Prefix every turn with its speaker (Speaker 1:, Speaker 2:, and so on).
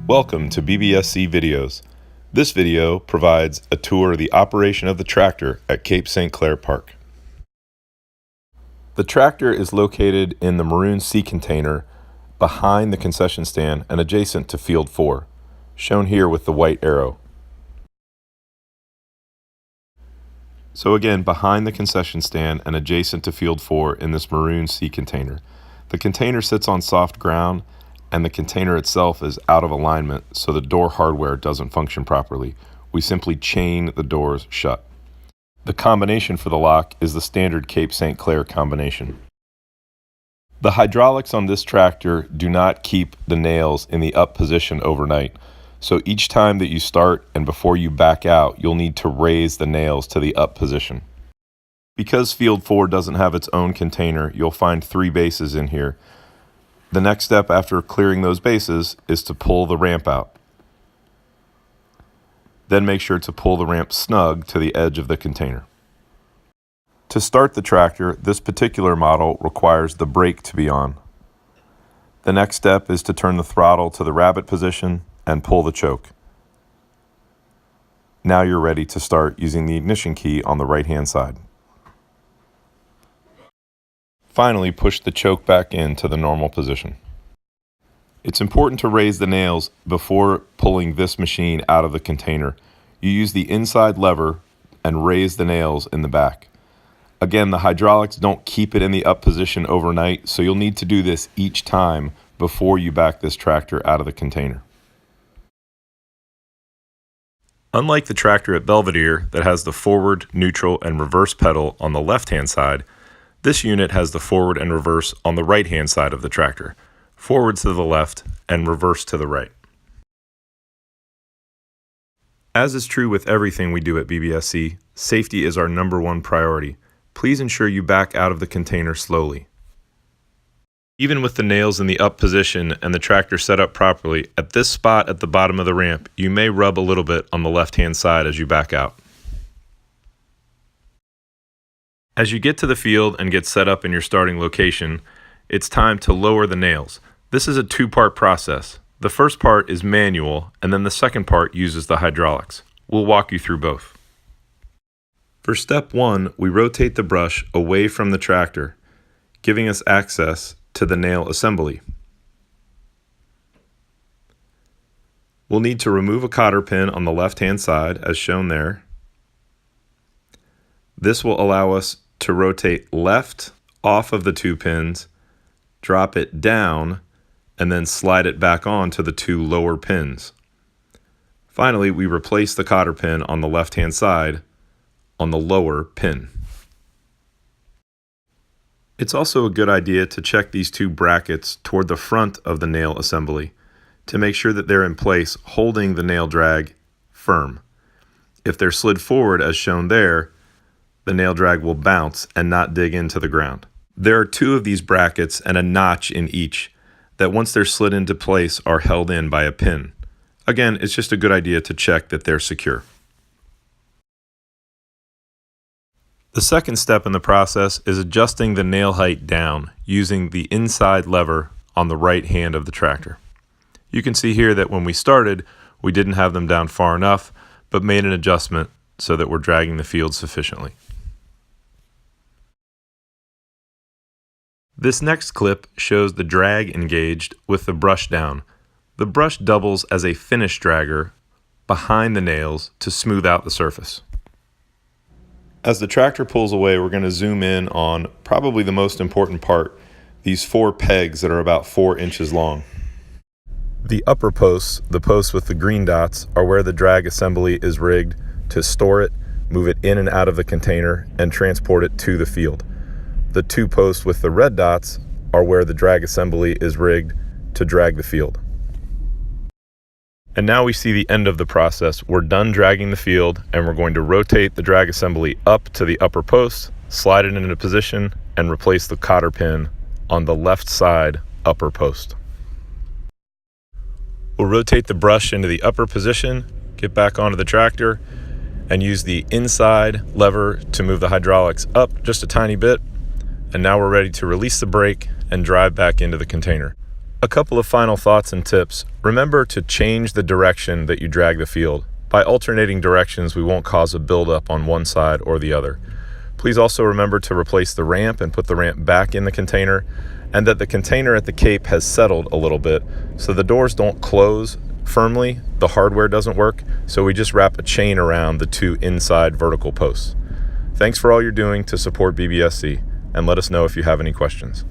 Speaker 1: Welcome to BBSC Videos. This video provides a tour of the operation of the tractor at Cape St. Clair Park. The tractor is located in the maroon sea container behind the concession stand and adjacent to Field 4, shown here with the white arrow. So again, behind the concession stand and adjacent to Field 4 in this maroon sea container. The container sits on soft ground and the container itself is out of alignment, so the door hardware doesn't function properly. We simply chain the doors shut. The combination for the lock is the standard Cape St. Clair combination. The hydraulics on this tractor do not keep the nails in the up position overnight, so each time that you start and before you back out, you'll need to raise the nails to the up position. Because Field 4 doesn't have its own container, you'll find 3 bases in here. The next step after clearing those bases is to pull the ramp out. Then make sure to pull the ramp snug to the edge of the container. To start the tractor, this particular model requires the brake to be on. The next step is to turn the throttle to the rabbit position and pull the choke. Now you're ready to start using the ignition key on the right-hand side. Finally, push the choke back into the normal position. It's important to raise the nails before pulling this machine out of the container. You use the inside lever and raise the nails in the back. Again, the hydraulics don't keep it in the up position overnight, so you'll need to do this each time before you back this tractor out of the container. Unlike the tractor at Belvedere that has the forward, neutral, and reverse pedal on the left-hand side, this unit has the forward and reverse on the right-hand side of the tractor, forward to the left and reverse to the right. As is true with everything we do at BBSC, safety is our #1 priority. Please ensure you back out of the container slowly. Even with the nails in the up position and the tractor set up properly, at this spot at the bottom of the ramp, you may rub a little bit on the left-hand side as you back out. As you get to the field and get set up in your starting location, it's time to lower the nails. This is a 2-part process. The first part is manual, and then the second part uses the hydraulics. We'll walk you through both. For step 1, we rotate the brush away from the tractor, giving us access to the nail assembly. We'll need to remove a cotter pin on the left-hand side, as shown there. This will allow us to rotate left off of the 2 pins, drop it down, and then slide it back on to the 2 lower pins. Finally, we replace the cotter pin on the left-hand side on the lower pin. It's also a good idea to check these 2 brackets toward the front of the nail assembly to make sure that they're in place, holding the nail drag firm. If they're slid forward as shown there, the nail drag will bounce and not dig into the ground. There are 2 of these brackets and a notch in each that once they're slid into place are held in by a pin. Again, it's just a good idea to check that they're secure. The second step in the process is adjusting the nail height down using the inside lever on the right hand of the tractor. You can see here that when we started, we didn't have them down far enough, but made an adjustment so that we're dragging the field sufficiently. This next clip shows the drag engaged with the brush down. The brush doubles as a finish dragger behind the nails to smooth out the surface. As the tractor pulls away, we're going to zoom in on probably the most important part, these 4 pegs that are about 4 inches long. The upper posts, the posts with the green dots, are where the drag assembly is rigged to store it, move it in and out of the container, and transport it to the field. The 2 posts with the red dots are where the drag assembly is rigged to drag the field. And now we see the end of the process. We're done dragging the field, and we're going to rotate the drag assembly up to the upper post, slide it into position, and replace the cotter pin on the left side upper post. We'll rotate the brush into the upper position, get back onto the tractor, and use the inside lever to move the hydraulics up just a tiny bit. And now we're ready to release the brake and drive back into the container. A couple of final thoughts and tips. Remember to change the direction that you drag the field. By alternating directions, we won't cause a buildup on one side or the other. Please also remember to replace the ramp and put the ramp back in the container, and that the container at the cape has settled a little bit, so the doors don't close firmly, the hardware doesn't work, so we just wrap a chain around the two inside vertical posts. Thanks for all you're doing to support BBSC, and let us know if you have any questions.